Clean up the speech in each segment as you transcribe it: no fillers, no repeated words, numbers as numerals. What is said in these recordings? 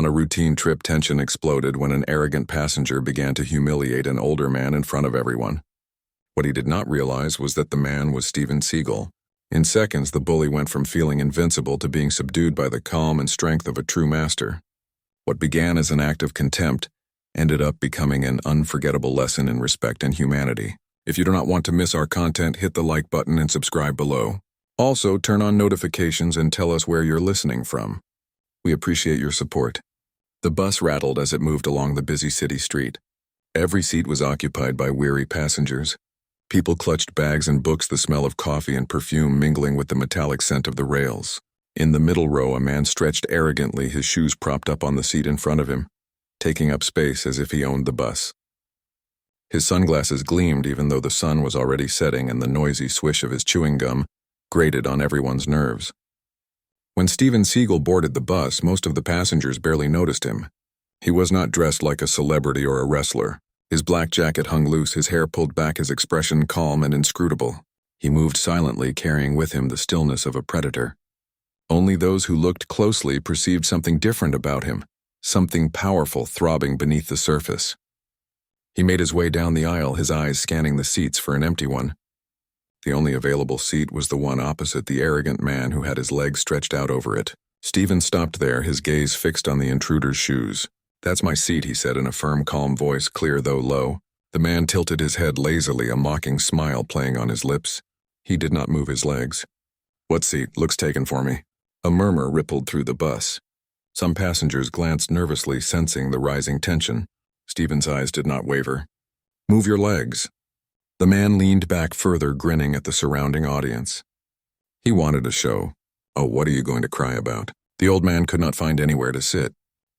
On a routine trip, tension exploded when an arrogant passenger began to humiliate an older man in front of everyone. What he did not realize was that the man was Steven Seagal. In seconds, the bully went from feeling invincible to being subdued by the calm and strength of a true master. What began as an act of contempt ended up becoming an unforgettable lesson in respect and humanity. If you do not want to miss our content, hit the like button and subscribe below. Also, turn on notifications and tell us where you're listening from. We appreciate your support. The bus rattled as it moved along the busy city street. Every seat was occupied by weary passengers. People clutched bags and books, the smell of coffee and perfume mingling with the metallic scent of the rails. In the middle row, a man stretched arrogantly, his shoes propped up on the seat in front of him, taking up space as if he owned the bus. His sunglasses gleamed even though the sun was already setting, and the noisy swish of his chewing gum grated on everyone's nerves. When Steven Seagal boarded the bus, most of the passengers barely noticed him. He was not dressed like a celebrity or a wrestler. His black jacket hung loose, his hair pulled back, his expression calm and inscrutable. He moved silently, carrying with him the stillness of a predator. Only those who looked closely perceived something different about him, something powerful throbbing beneath the surface. He made his way down the aisle, his eyes scanning the seats for an empty one. The only available seat was the one opposite the arrogant man who had his legs stretched out over it. Steven stopped there, his gaze fixed on the intruder's shoes. "That's my seat," he said in a firm, calm voice, clear though low. The man tilted his head lazily, a mocking smile playing on his lips. He did not move his legs. "What seat? Looks taken for me." A murmur rippled through the bus. Some passengers glanced nervously, sensing the rising tension. Steven's eyes did not waver. "Move your legs." The man leaned back further, grinning at the surrounding audience. He wanted a show. "Oh, what are you going to cry about?" The old man could not find anywhere to sit.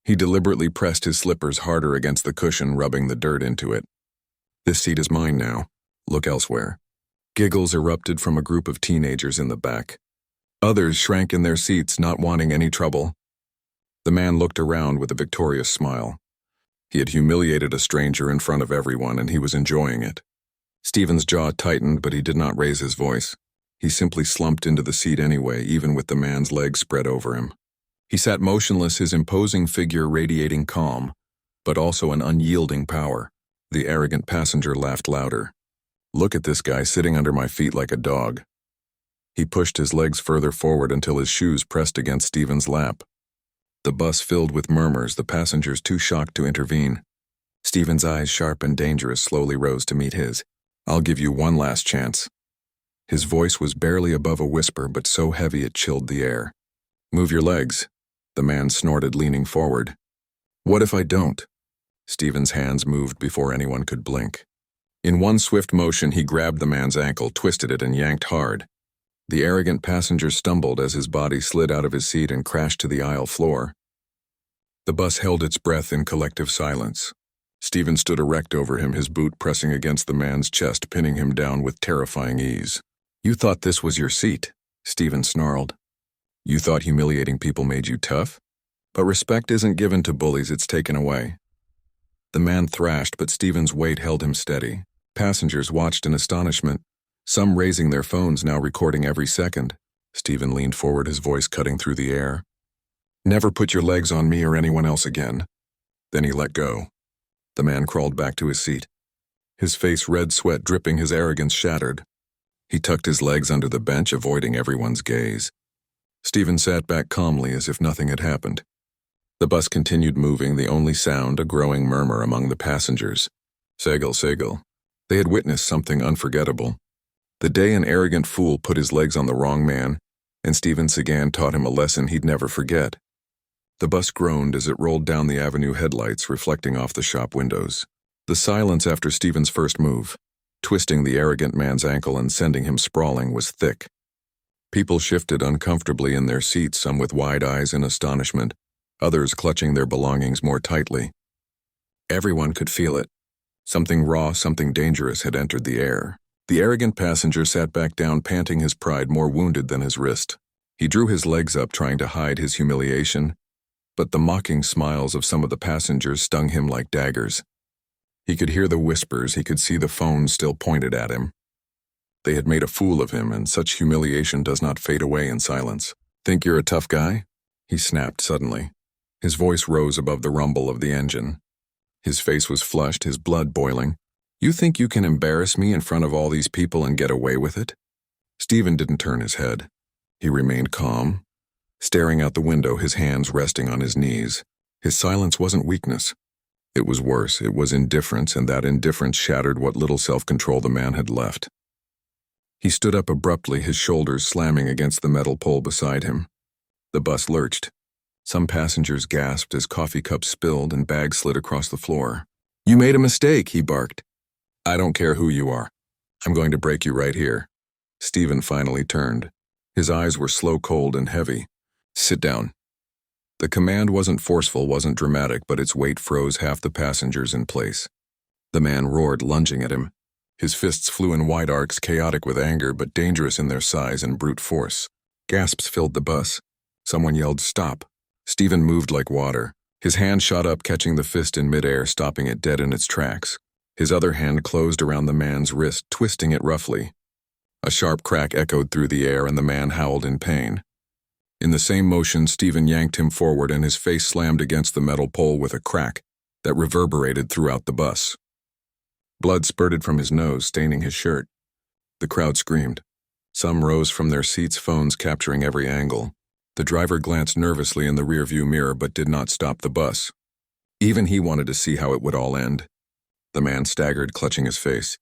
He deliberately pressed his slippers harder against the cushion, rubbing the dirt into it. "This seat is mine now. Look elsewhere." Giggles erupted from a group of teenagers in the back. Others shrank in their seats, not wanting any trouble. The man looked around with a victorious smile. He had humiliated a stranger in front of everyone, and he was enjoying it. Steven's jaw tightened, but he did not raise his voice. He simply slumped into the seat anyway, even with the man's legs spread over him. He sat motionless, his imposing figure radiating calm, but also an unyielding power. The arrogant passenger laughed louder. "Look at this guy sitting under my feet like a dog." He pushed his legs further forward until his shoes pressed against Steven's lap. The bus filled with murmurs, the passengers too shocked to intervene. Steven's eyes, sharp and dangerous, slowly rose to meet his. "I'll give you one last chance." His voice was barely above a whisper, but so heavy it chilled the air. "Move your legs," the man snorted, leaning forward. "What if I don't?" Steven's hands moved before anyone could blink. In one swift motion, he grabbed the man's ankle, twisted it, and yanked hard. The arrogant passenger stumbled as his body slid out of his seat and crashed to the aisle floor. The bus held its breath in collective silence. Steven stood erect over him, his boot pressing against the man's chest, pinning him down with terrifying ease. "You thought this was your seat," Steven snarled. "You thought humiliating people made you tough? But respect isn't given to bullies, it's taken away." The man thrashed, but Steven's weight held him steady. Passengers watched in astonishment, some raising their phones, now recording every second. Steven leaned forward, his voice cutting through the air. "Never put your legs on me or anyone else again." Then he let go. The man crawled back to his seat. His face red, sweat dripping, his arrogance shattered. He tucked his legs under the bench, avoiding everyone's gaze. Steven sat back calmly as if nothing had happened. The bus continued moving, the only sound a growing murmur among the passengers. Seagal, Seagal. They had witnessed something unforgettable. The day an arrogant fool put his legs on the wrong man, and Steven Seagal taught him a lesson he'd never forget. The bus groaned as it rolled down the avenue, headlights reflecting off the shop windows. The silence after Steven's first move, twisting the arrogant man's ankle and sending him sprawling, was thick. People shifted uncomfortably in their seats, some with wide eyes in astonishment, others clutching their belongings more tightly. Everyone could feel it. Something raw, something dangerous had entered the air. The arrogant passenger sat back down, panting, his pride more wounded than his wrist. He drew his legs up, trying to hide his humiliation, but the mocking smiles of some of the passengers stung him like daggers. He could hear the whispers, he could see the phones still pointed at him. They had made a fool of him, and such humiliation does not fade away in silence. "Think you're a tough guy?" he snapped suddenly. His voice rose above the rumble of the engine. His face was flushed, his blood boiling. "You think you can embarrass me in front of all these people and get away with it?" Steven didn't turn his head. He remained calm, staring out the window, his hands resting on his knees. His silence wasn't weakness. It was worse, it was indifference, and that indifference shattered what little self-control the man had left. He stood up abruptly, his shoulders slamming against the metal pole beside him. The bus lurched. Some passengers gasped as coffee cups spilled and bags slid across the floor. "You made a mistake," he barked. "I don't care who you are. I'm going to break you right here." Steven finally turned. His eyes were slow, cold, and heavy. "Sit down." The command wasn't forceful, wasn't dramatic, but its weight froze half the passengers in place. The man roared, lunging at him. His fists flew in wide arcs, chaotic with anger, but dangerous in their size and brute force. Gasps filled the bus. Someone yelled, "Stop." Steven moved like water. His hand shot up, catching the fist in midair, stopping it dead in its tracks. His other hand closed around the man's wrist, twisting it roughly. A sharp crack echoed through the air, and the man howled in pain. In the same motion, Steven yanked him forward, and his face slammed against the metal pole with a crack that reverberated throughout the bus. Blood spurted from his nose, staining his shirt. The crowd screamed. Some rose from their seats, phones capturing every angle. The driver glanced nervously in the rearview mirror but did not stop the bus. Even he wanted to see how it would all end. The man staggered, clutching his face.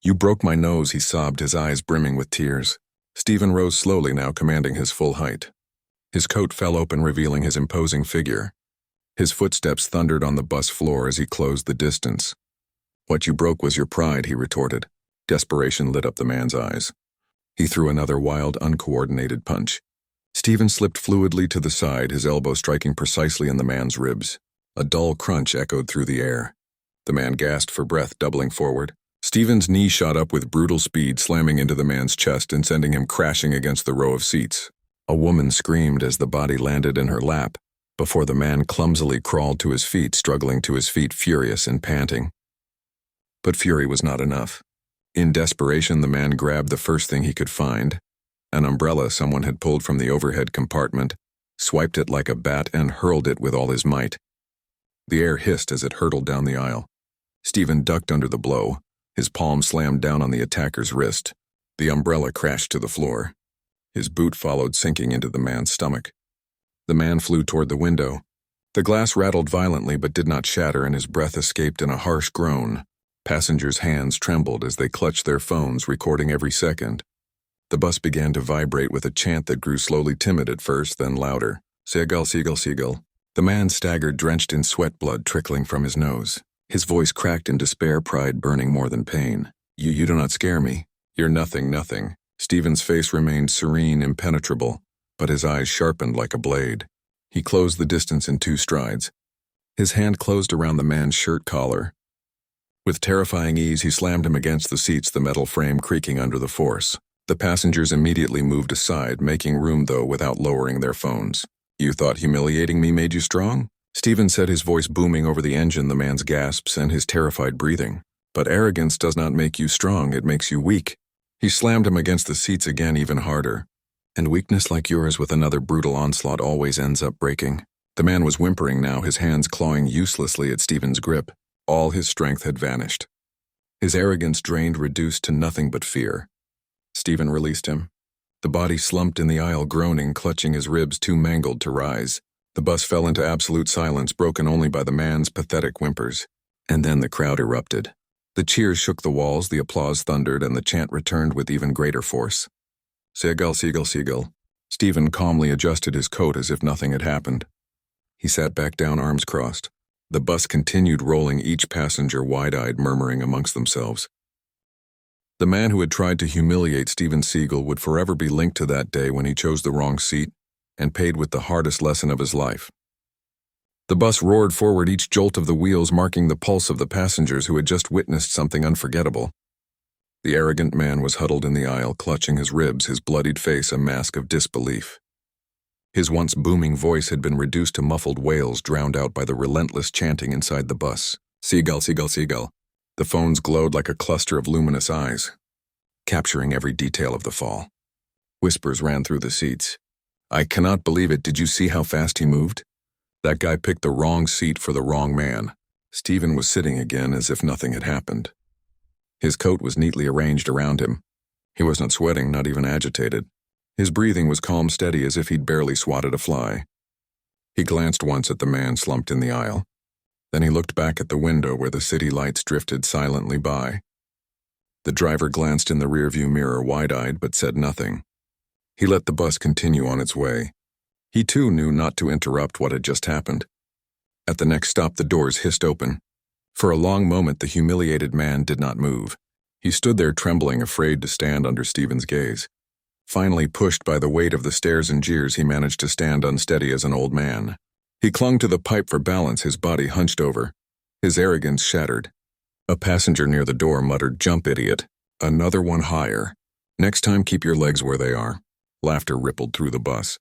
"You broke my nose," he sobbed, his eyes brimming with tears. Steven rose slowly now, commanding his full height. His coat fell open, revealing his imposing figure. His footsteps thundered on the bus floor as he closed the distance. "What you broke was your pride," he retorted. Desperation lit up the man's eyes. He threw another wild, uncoordinated punch. Steven slipped fluidly to the side, his elbow striking precisely in the man's ribs. A dull crunch echoed through the air. The man gasped for breath, doubling forward. Steven's knee shot up with brutal speed, slamming into the man's chest and sending him crashing against the row of seats. A woman screamed as the body landed in her lap, before the man clumsily crawled to his feet, struggling to his feet, furious and panting. But fury was not enough. In desperation, the man grabbed the first thing he could find, an umbrella someone had pulled from the overhead compartment, swiped it like a bat, and hurled it with all his might. The air hissed as it hurtled down the aisle. Steven ducked under the blow. His palm slammed down on the attacker's wrist. The umbrella crashed to the floor. His boot followed, sinking into the man's stomach. The man flew toward the window. The glass rattled violently but did not shatter, and his breath escaped in a harsh groan. Passengers' hands trembled as they clutched their phones, recording every second. The bus began to vibrate with a chant that grew slowly timid at first, then louder. "Seagal, Seagal, Seagal." The man staggered, drenched in sweat, blood trickling from his nose. His voice cracked in despair, pride burning more than pain. You do not scare me. You're nothing, nothing." Steven's face remained serene, impenetrable, but his eyes sharpened like a blade. He closed the distance in 2 strides. His hand closed around the man's shirt collar. With terrifying ease, he slammed him against the seats, the metal frame creaking under the force. The passengers immediately moved aside, making room, though, without lowering their phones. "You thought humiliating me made you strong?" Steven said, his voice booming over the engine, the man's gasps, and his terrified breathing. "But arrogance does not make you strong, it makes you weak." He slammed him against the seats again, even harder. "And weakness like yours with another brutal onslaught always ends up breaking." The man was whimpering now, his hands clawing uselessly at Steven's grip. All his strength had vanished. His arrogance drained, reduced to nothing but fear. Steven released him. The body slumped in the aisle, groaning, clutching his ribs, too mangled to rise. The bus fell into absolute silence, broken only by the man's pathetic whimpers. And then the crowd erupted. The cheers shook the walls, the applause thundered, and the chant returned with even greater force. "Seagal, Seagal, Seagal." Steven calmly adjusted his coat as if nothing had happened. He sat back down, arms crossed. The bus continued rolling, each passenger wide-eyed, murmuring amongst themselves. The man who had tried to humiliate Steven Seagal would forever be linked to that day when he chose the wrong seat and paid with the hardest lesson of his life. The bus roared forward, each jolt of the wheels marking the pulse of the passengers who had just witnessed something unforgettable. The arrogant man was huddled in the aisle, clutching his ribs, his bloodied face a mask of disbelief. His once booming voice had been reduced to muffled wails, drowned out by the relentless chanting inside the bus. "Seagal, Seagal, Seagal." The phones glowed like a cluster of luminous eyes, capturing every detail of the fall. Whispers ran through the seats. "I cannot believe it. Did you see how fast he moved?" That guy picked the wrong seat for the wrong man. Steven was sitting again as if nothing had happened. His coat was neatly arranged around him. He was not sweating, not even agitated. His breathing was calm, steady, as if he'd barely swatted a fly. He glanced once at the man slumped in the aisle. Then he looked back at the window where the city lights drifted silently by. The driver glanced in the rearview mirror, wide-eyed, but said nothing. He let the bus continue on its way. He too knew not to interrupt what had just happened. At the next stop, the doors hissed open. For a long moment, the humiliated man did not move. He stood there trembling, afraid to stand under Steven's gaze. Finally, pushed by the weight of the stares and jeers, he managed to stand unsteady as an old man. He clung to the pipe for balance, his body hunched over. His arrogance shattered. A passenger near the door muttered, "Jump, idiot." Another one higher. "Next time, keep your legs where they are." Laughter rippled through the bus.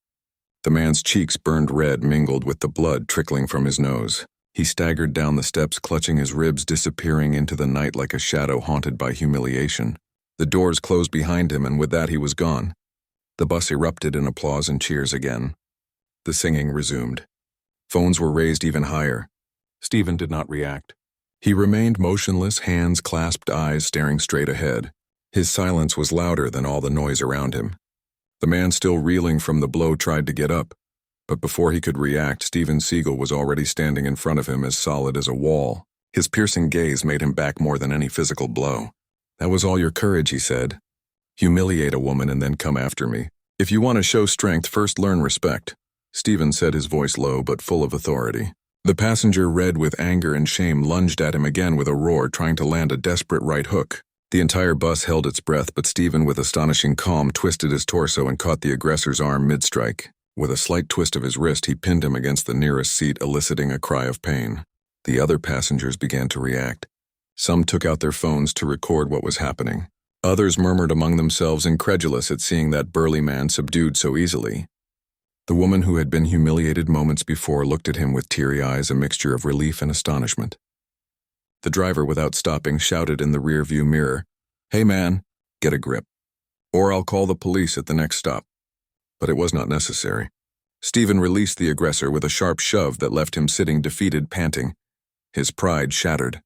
The man's cheeks burned red, mingled with the blood trickling from his nose. He staggered down the steps, clutching his ribs, disappearing into the night like a shadow haunted by humiliation. The doors closed behind him, and with that he was gone. The bus erupted in applause and cheers again. The singing resumed. Phones were raised even higher. Steven did not react. He remained motionless, hands clasped, eyes staring straight ahead. His silence was louder than all the noise around him. The man, still reeling from the blow, tried to get up. But before he could react, Steven Seagal was already standing in front of him, as solid as a wall. His piercing gaze made him back more than any physical blow. "That was all your courage," he said. "Humiliate a woman and then come after me. If you want to show strength, first learn respect." Steven said, his voice low but full of authority. The passenger, red with anger and shame, lunged at him again with a roar, trying to land a desperate right hook. The entire bus held its breath, but Steven, with astonishing calm, twisted his torso and caught the aggressor's arm mid-strike. With a slight twist of his wrist, he pinned him against the nearest seat, eliciting a cry of pain. The other passengers began to react. Some took out their phones to record what was happening. Others murmured among themselves, incredulous at seeing that burly man subdued so easily. The woman who had been humiliated moments before looked at him with teary eyes, a mixture of relief and astonishment. The driver, without stopping, shouted in the rearview mirror, "Hey man, get a grip. Or I'll call the police at the next stop." But it was not necessary. Steven released the aggressor with a sharp shove that left him sitting defeated, panting, his pride shattered.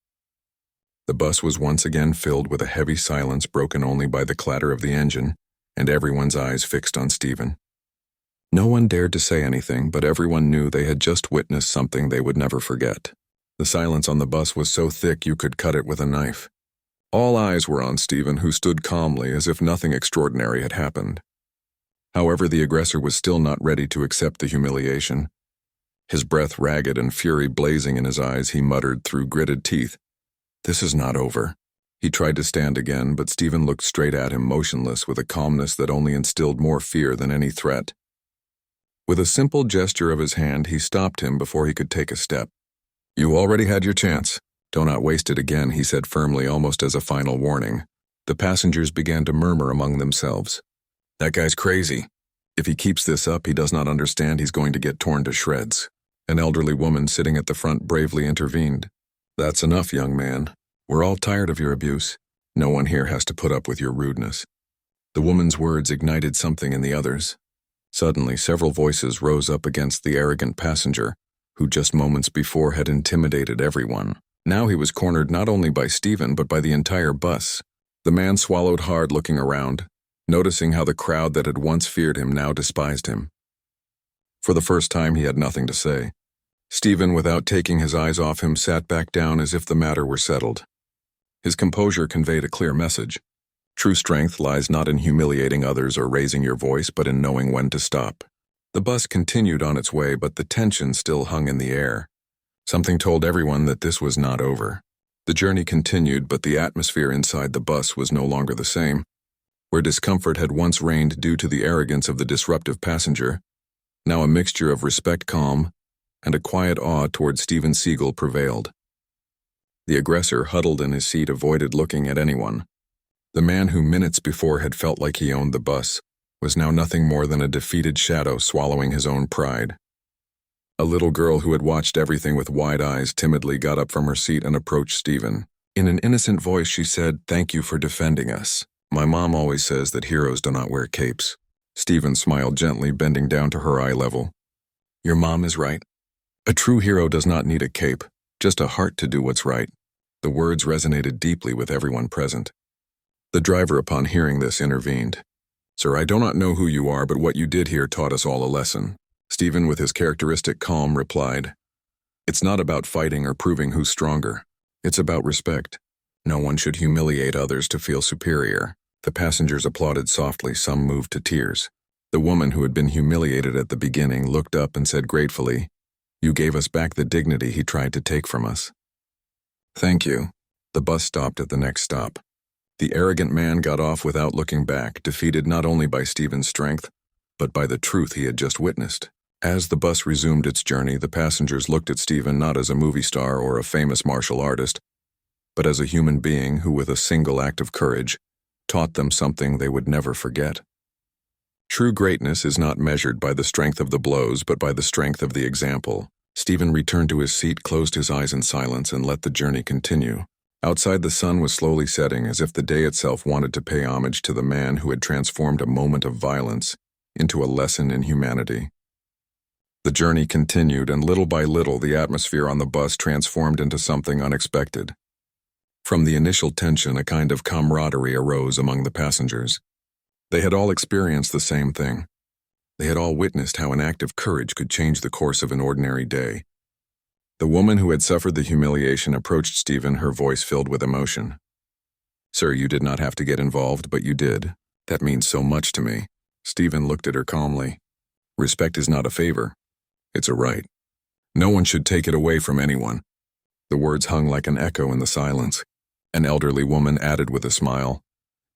The bus was once again filled with a heavy silence, broken only by the clatter of the engine, and everyone's eyes fixed on Steven. No one dared to say anything, but everyone knew they had just witnessed something they would never forget. The silence on the bus was so thick you could cut it with a knife. All eyes were on Steven, who stood calmly as if nothing extraordinary had happened. However, the aggressor was still not ready to accept the humiliation. His breath ragged and fury blazing in his eyes, he muttered through gritted teeth, "This is not over." He tried to stand again, but Steven looked straight at him, motionless, with a calmness that only instilled more fear than any threat. With a simple gesture of his hand, he stopped him before he could take a step. "You already had your chance. Do not waste it again," he said firmly, almost as a final warning. The passengers began to murmur among themselves. "That guy's crazy. If he keeps this up, he does not understand he's going to get torn to shreds." An elderly woman sitting at the front bravely intervened. "That's enough, young man. We're all tired of your abuse. No one here has to put up with your rudeness." The woman's words ignited something in the others. Suddenly, several voices rose up against the arrogant passenger, who just moments before had intimidated everyone. Now he was cornered not only by Steven, but by the entire bus. The man swallowed hard, looking around, noticing how the crowd that had once feared him now despised him. For the first time, he had nothing to say. Steven, without taking his eyes off him, sat back down as if the matter were settled. His composure conveyed a clear message. True strength lies not in humiliating others or raising your voice, but in knowing when to stop. The bus continued on its way, but the tension still hung in the air. Something told everyone that this was not over. The journey continued, but the atmosphere inside the bus was no longer the same. Where discomfort had once reigned due to the arrogance of the disruptive passenger, now a mixture of respect, calm, and a quiet awe toward Steven Seagal prevailed. The aggressor, huddled in his seat, avoided looking at anyone. The man who minutes before had felt like he owned the bus was now nothing more than a defeated shadow swallowing his own pride. A little girl who had watched everything with wide eyes timidly got up from her seat and approached Steven. In an innocent voice, she said, "Thank you for defending us. My mom always says that heroes do not wear capes." Steven smiled gently, bending down to her eye level. "Your mom is right. A true hero does not need a cape, just a heart to do what's right. The words resonated deeply with everyone present. The driver, upon hearing this, intervened. "Sir, I do not know who you are, but what you did here taught us all a lesson." Stephen, with his characteristic calm, replied, "It's not about fighting or proving who's stronger. It's about respect. No one should humiliate others to feel superior." The passengers applauded softly, some moved to tears. The woman who had been humiliated at the beginning looked up and said gratefully, "You gave us back the dignity he tried to take from us." "Thank you." The bus stopped at the next stop. The arrogant man got off without looking back, defeated not only by Stephen's strength, but by the truth he had just witnessed. As the bus resumed its journey, the passengers looked at Stephen not as a movie star or a famous martial artist, but as a human being who, with a single act of courage, taught them something they would never forget. True greatness is not measured by the strength of the blows, but by the strength of the example. Stephen returned to his seat, closed his eyes in silence, and let the journey continue. Outside, the sun was slowly setting, as if the day itself wanted to pay homage to the man who had transformed a moment of violence into a lesson in humanity. The journey continued, and little by little the atmosphere on the bus transformed into something unexpected. From the initial tension, a kind of camaraderie arose among the passengers. They had all experienced the same thing. They had all witnessed how an act of courage could change the course of an ordinary day. The woman who had suffered the humiliation approached Stephen, her voice filled with emotion. "Sir, you did not have to get involved, but you did. That means so much to me." Stephen looked at her calmly. "Respect is not a favor. It's a right. No one should take it away from anyone." The words hung like an echo in the silence. An elderly woman added with a smile,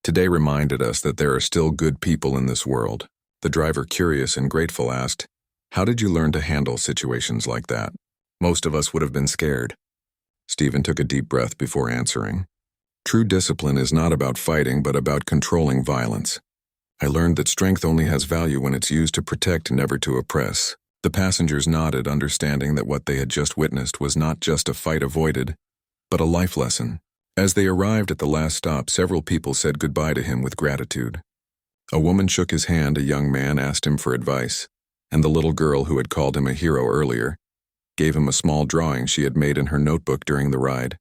"Today reminded us that there are still good people in this world." The driver, curious and grateful, asked, "How did you learn to handle situations like that? Most of us would have been scared." Stephen took a deep breath before answering. "True discipline is not about fighting, but about controlling violence. I learned that strength only has value when it's used to protect, never to oppress." The passengers nodded, understanding that what they had just witnessed was not just a fight avoided, but a life lesson. As they arrived at the last stop, several people said goodbye to him with gratitude. A woman shook his hand, a young man asked him for advice, and the little girl who had called him a hero earlier gave him a small drawing she had made in her notebook during the ride.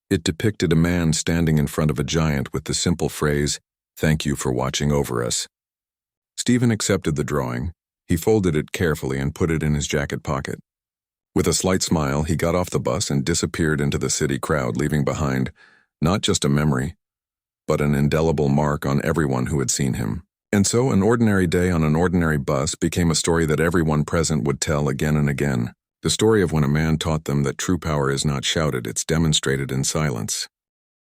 It depicted a man standing in front of a giant with the simple phrase, "Thank you for watching over us." Stephen accepted the drawing. He folded it carefully and put it in his jacket pocket. With a slight smile, he got off the bus and disappeared into the city crowd, leaving behind not just a memory, but an indelible mark on everyone who had seen him. And so an ordinary day on an ordinary bus became a story that everyone present would tell again and again. The story of when a man taught them that true power is not shouted, it's demonstrated in silence.